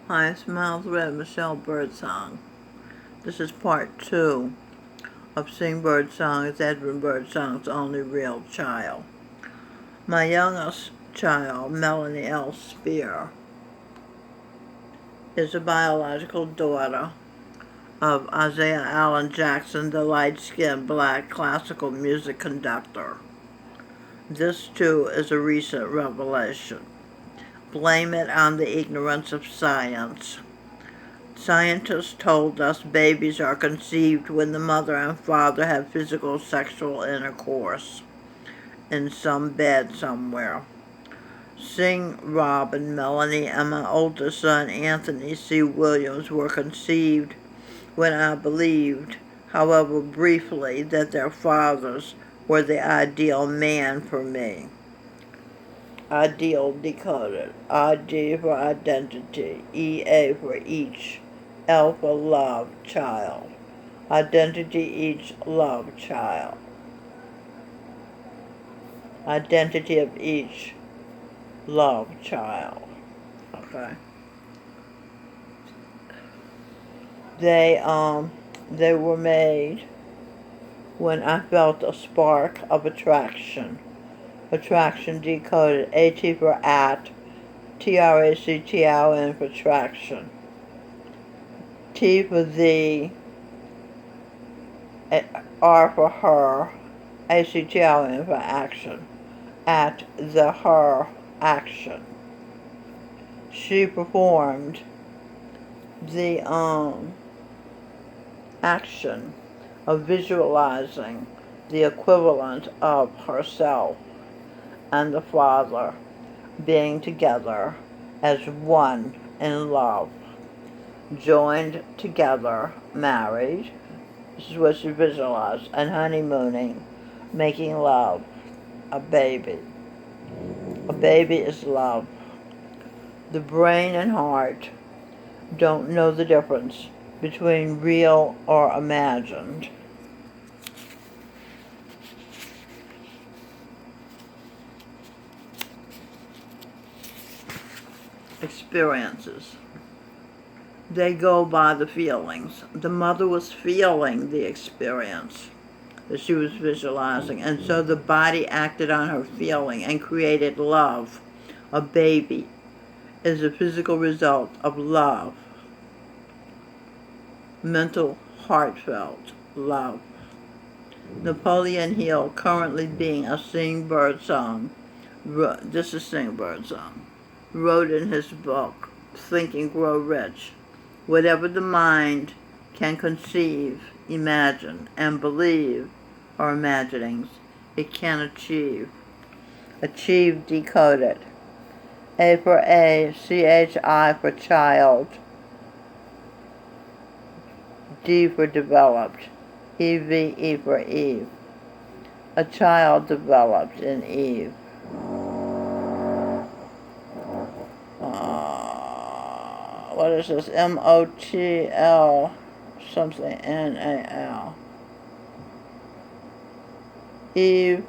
Hi, it's Michelle Birdsong. This is part 2 of Sing Birdsong is Edwin Birdsong's only real child. My youngest child, Melanie L. Spear, is a biological daughter of Isaiah Allen Jackson, the light-skinned black classical music conductor. This too is a recent revelation. Blame it on the ignorance of science. Scientists told us babies are conceived when the mother and father have physical sexual intercourse in some bed somewhere. Singh, Rob, and Melanie and my oldest son, Anthony C. Williams, were conceived when I believed, however briefly, that their fathers were the ideal man for me. Ideal decoded. ID for identity. EA for each. L for love, child. Identity each, love, child. Identity of each, love, child. Okay. They were made when I felt a spark of attraction. Attraction decoded. AT for at. TRACTION for traction. T for the. R for her. ACTION for action. At the her action. She performed the action of visualizing the equivalent of herself and the father being together as one in love, joined together, married, this is what she visualized, and honeymooning, making love, a baby. A baby is love. The brain and heart don't know the difference between real or imagined. Experiences. They go by the feelings. The mother was feeling the experience that she was visualizing, and so the body acted on her feeling and created love. A baby is a physical result of love. Mental, heartfelt love. Napoleon Hill, currently being a Sing Birdsong, this is Sing Birdsong, wrote in his book, Think and Grow Rich, whatever the mind can conceive, imagine, and believe are imaginings, it can achieve. Achieve decoded. A for A, CHI for child. D for developed. EVE for Eve. A child developed in Eve. What is this? MOTL something NAL. Eve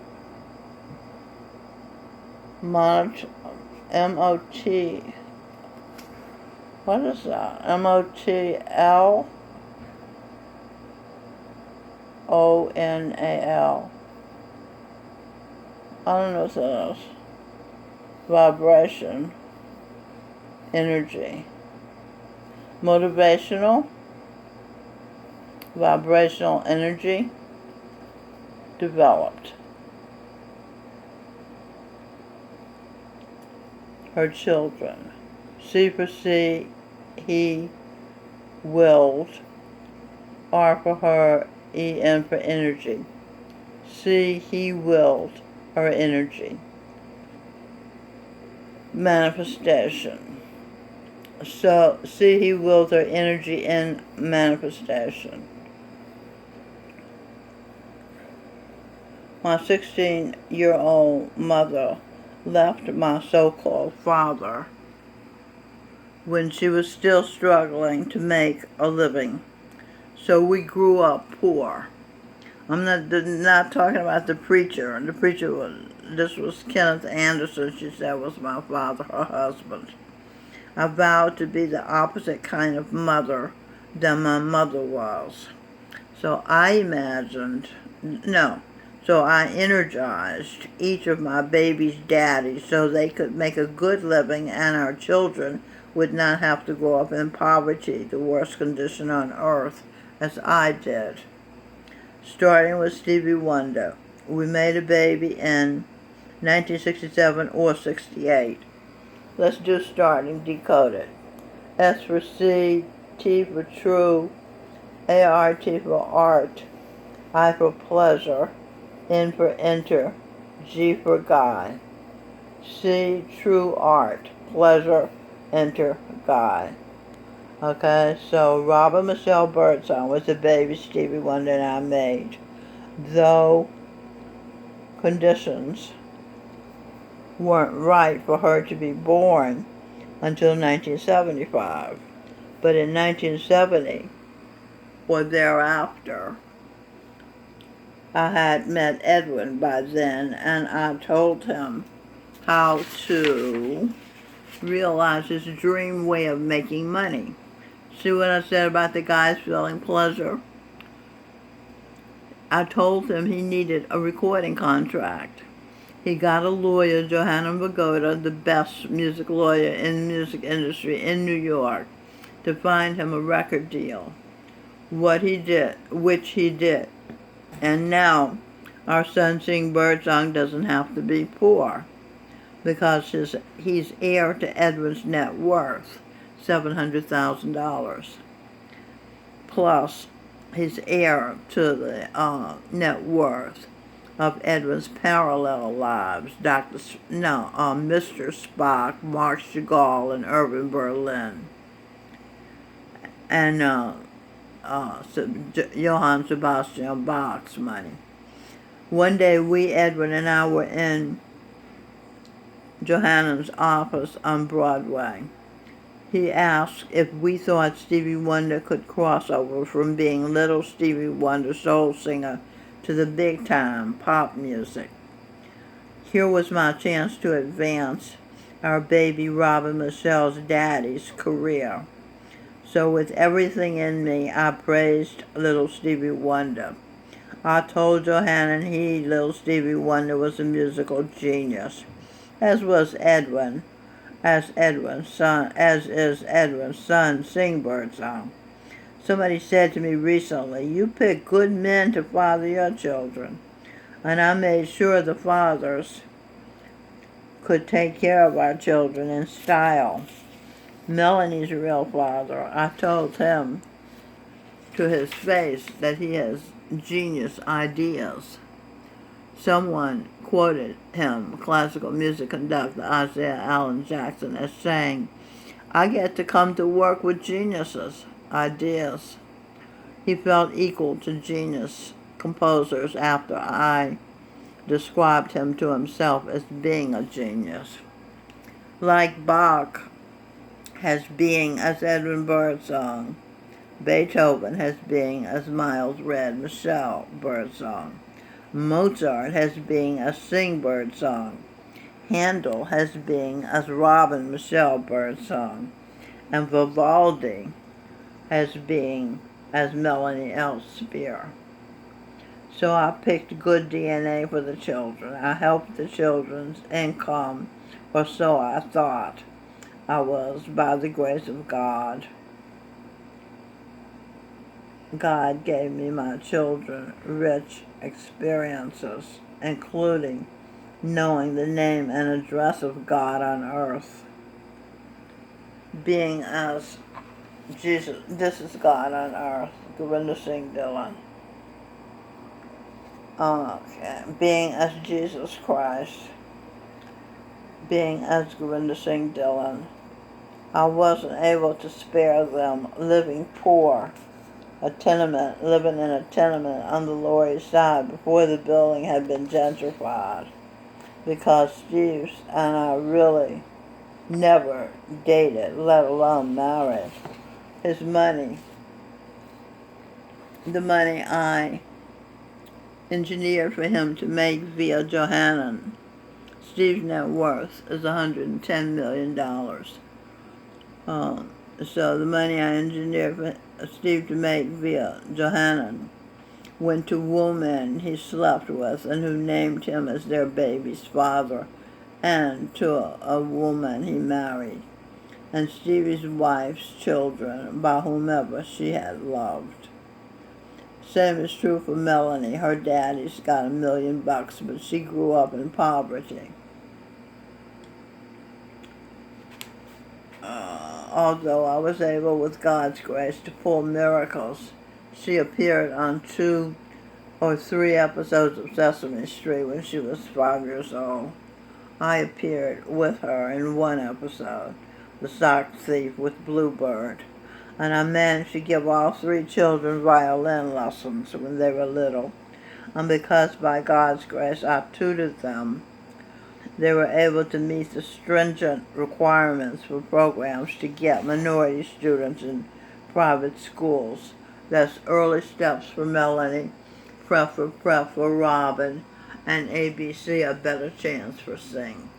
MOT. What is that? MOTL ONAL. I don't know what that is. Vibration. Energy. Motivational. Vibrational energy. Developed. Her children. C for C, he willed. R for her, EN for energy. C, he willed her energy. Manifestation. So, C, he willed her energy in manifestation. My 16-year-old mother left my so-called father when she was still struggling to make a living. So we grew up poor. I'm not talking about the preacher. The preacher this was Kenneth Anderson, she said was my father, her husband. I vowed to be the opposite kind of mother than my mother was. So I energized each of my baby's daddies so they could make a good living and our children would not have to grow up in poverty, the worst condition on earth, as I did. Starting with Stevie Wonder. We made a baby in 1967 or 68. Let's do starting decoded. S for C, T for true, A-R-T for art, I for pleasure, N for enter, G for guy. C, true art, pleasure, enter, guy. Okay, so Robert Michelle Birdsong was the baby Stevie Wonder and I made. Though conditions weren't right for her to be born until 1975. But in 1970 or thereafter, I had met Edwin by then, and I told him how to realize his dream way of making money. See what I said about the guys feeling pleasure? I told him he needed a recording contract. He got a lawyer, Johanna Vagoda, the best music lawyer in the music industry in New York, to find him a record deal. Which he did. And now our son Singh Birdsong doesn't have to be poor because he's heir to Edwin's net worth, $700,000. Plus, he's heir to the net worth of Edwin's parallel lives, Mr. Spock, Mark Chagall, and Irving Berlin, and Johann Sebastian Bach's money. One day, Edwin and I were in Johanna's office on Broadway. He asked if we thought Stevie Wonder could cross over from being little Stevie Wonder soul singer to the big time pop music. Here was my chance to advance our baby Robin Michelle's daddy's career. So with everything in me, I praised little Stevie Wonder. I told Johanna little Stevie Wonder, was a musical genius, as was Edwin, as is Edwin's son, Singh Birdsong. Somebody said to me recently, "You pick good men to father your children." And I made sure the fathers could take care of our children in style. Melanie's real father, I told him to his face that he has genius ideas. Someone quoted him, classical music conductor Isaiah Allen Jackson, as saying, "I get to come to work with geniuses, ideas." He felt equal to genius composers after I described him to himself as being a genius. Like Bach has being as Edwin Birdsong, Beethoven has being as Miles Red Michelle Birdsong, Mozart has being as Singh Birdsong, Handel has being as Robin Michelle Birdsong, and Vivaldi has being as Melanie L. Spear. So I picked good DNA for the children. I helped the children's income, or so I thought I was, by the grace of God. God gave me my children rich experiences, including knowing the name and address of God on earth. Being as Jesus, this is God on earth, Govinda Singh Dillon. Okay, being as Jesus Christ, being as Govinda Singh Dillon. I wasn't able to spare them living poor, living in a tenement on the Lower East Side before the building had been gentrified, because Steve and I really never dated, let alone married. His money, the money I engineered for him to make via Johanna, Steve's net worth is $110 million. So the money I engineered for Steve to make via Johannan went to a woman he slept with and who named him as their baby's father, and to a woman he married, and Stevie's wife's children by whomever she had loved. Same is true for Melanie. Her daddy's got $1 million, but she grew up in poverty. Although I was able, with God's grace, to pull miracles, she appeared on 2 or 3 episodes of Sesame Street when she was 5 years old. I appeared with her in one episode, The Sock Thief with Bluebird, and I managed to give all 3 children violin lessons when they were little. And because by God's grace I tutored them, they were able to meet the stringent requirements for programs to get minority students in private schools. That's Early Steps for Melanie, Prep for Robin, and ABC, A Better Chance for Singh.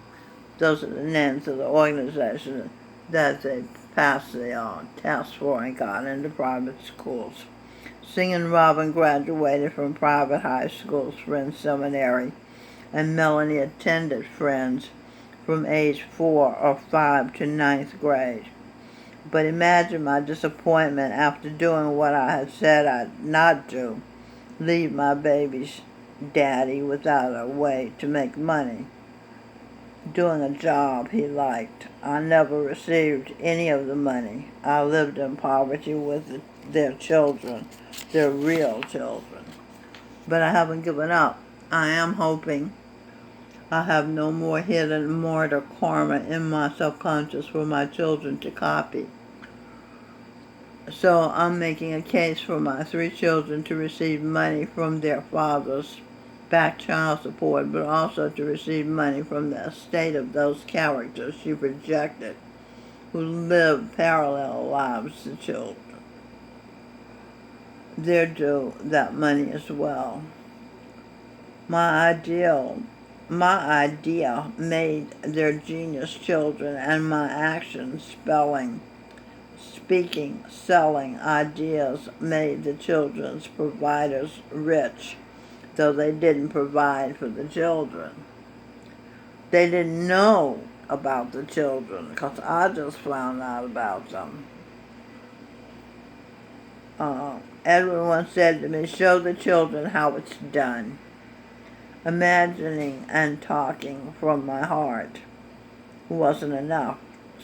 Those are the names of the organizations that they passed the test for and got into private schools. Singh and Robin graduated from private high schools, Friends Seminary, and Melanie attended Friends from age 4 or 5 to 9th grade. But imagine my disappointment after doing what I had said I'd not do, leave my baby's daddy without a way to make money, doing a job he liked. I never received any of the money. I lived in poverty with their children, their real children. But I haven't given up. I am hoping I have no more hidden martyr karma in my subconscious for my children to copy. So I'm making a case for my 3 children to receive money from their fathers, back child support, but also to receive money from the estate of those characters she projected who lived parallel lives to children. They're due that money as well. My idea made their genius children, and my actions, speaking, selling ideas made the children's providers rich, though they didn't provide for the children. They didn't know about the children because I just found out about them. Edwin once said to me, "Show the children how it's done." Imagining and talking from my heart wasn't enough.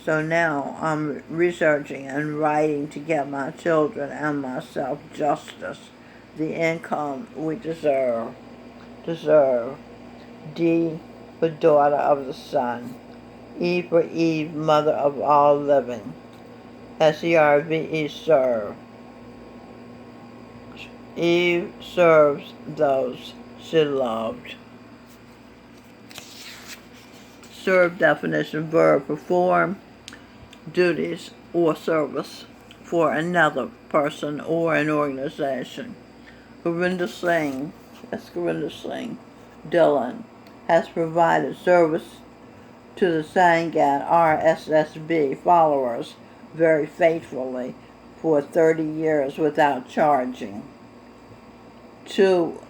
So now I'm researching and writing to get my children and myself justice, the income we deserve. D for daughter of the sun. E for Eve, mother of all living. SERVE, serve. Eve serves those she loved. Serve definition, verb, perform duties or service for another person or an organization. Gurinder Singh, Dylan, has provided service to the Sanghat RSSB followers very faithfully for 30 years without charging. 2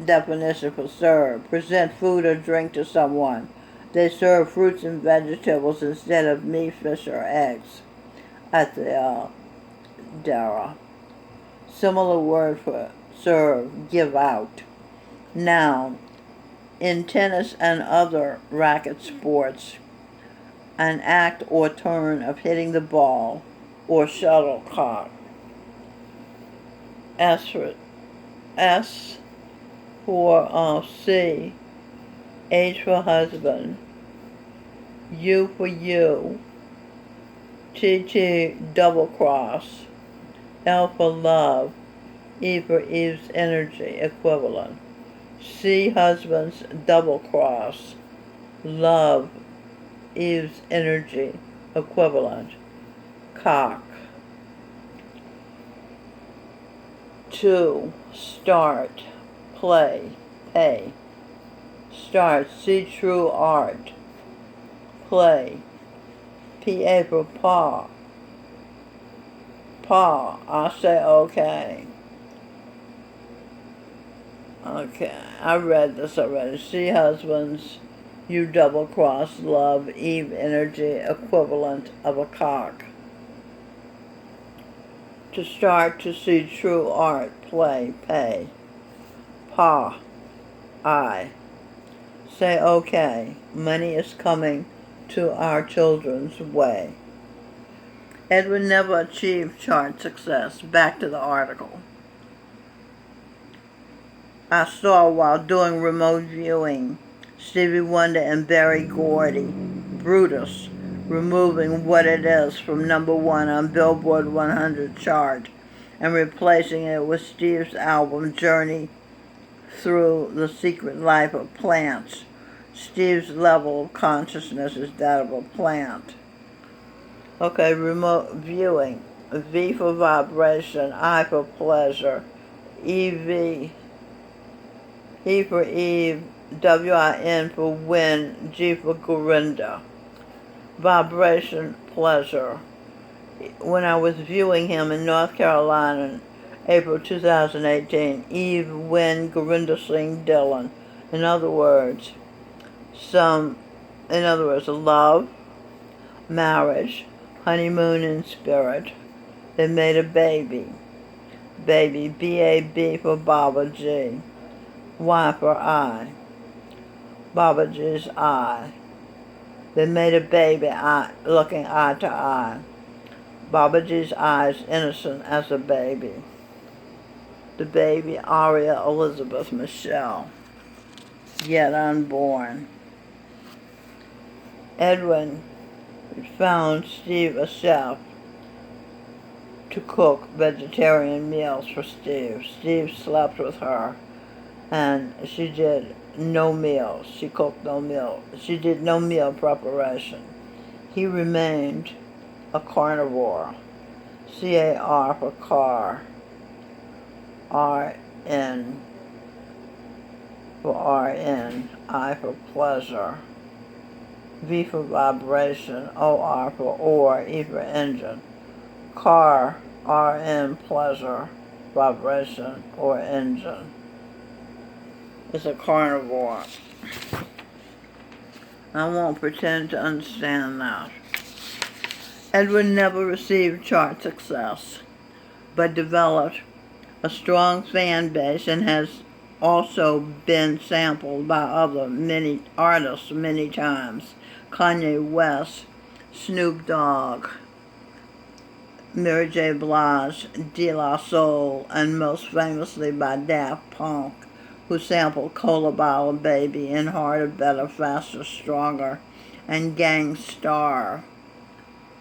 definition for serve. Present food or drink to someone. They serve fruits and vegetables instead of meat, fish, or eggs at the Dara. Similar word for serve, give out. Noun. In tennis and other racket sports, an act or turn of hitting the ball or shuttlecock. S for C, H for husband, U for you, T double cross, L for love, E for Eve's energy equivalent, C husband's double cross, love, Eve's energy equivalent, cock. 2, start, play, pay. Start, see true art. Play, P-A for paw. Paw. I say okay. Okay, I read this already. C husbands, you double-cross love, Eve energy, equivalent of a cock. To start to see true art, play, pay. Pa, I. Say okay, money is coming to our children's way. Edwin never achieved chart success. Back to the article. I saw while doing remote viewing Stevie Wonder and Berry Gordy, Brutus, removing What It Is from #1 on Billboard 100 chart and replacing it with Steve's album Journey Through the Secret Life of Plants. Steve's level of consciousness is that of a plant. Okay, remote viewing. V for vibration, I for pleasure, E for Eve, W-I-N for win, G for Gorinda. Vibration, pleasure. When I was viewing him in North Carolina in April 2018, Eve, Win, Gorinda, Singh, Dylan. In other words, love, marriage, honeymoon in spirit. They made a baby. Baby, B-A-B for Baba G. Y for I. Baba G's eye. They made a baby looking eye to eye. Baba G's eyes innocent as a baby. The baby, Aria Elizabeth Michelle, yet unborn. Edwin found Steve a chef to cook vegetarian meals for Steve. Steve slept with her, and she did no meals. She cooked no meal. She did no meal preparation. He remained a carnivore. C-A-R for car. R-N for R-N. I for pleasure. V for vibration. O-R for or. E for engine. Car. R-N pleasure. Vibration or engine. It's a carnivore. I won't pretend to understand that. Edwin never received chart success, but developed a strong fan base and has also been sampled by many artists many times. Kanye West, Snoop Dogg, Mary J. Blige, De La Soul, and most famously by Daft Punk, who sampled Cola Bottle Baby and Harder, Better, Faster, Stronger, and Gang Starr.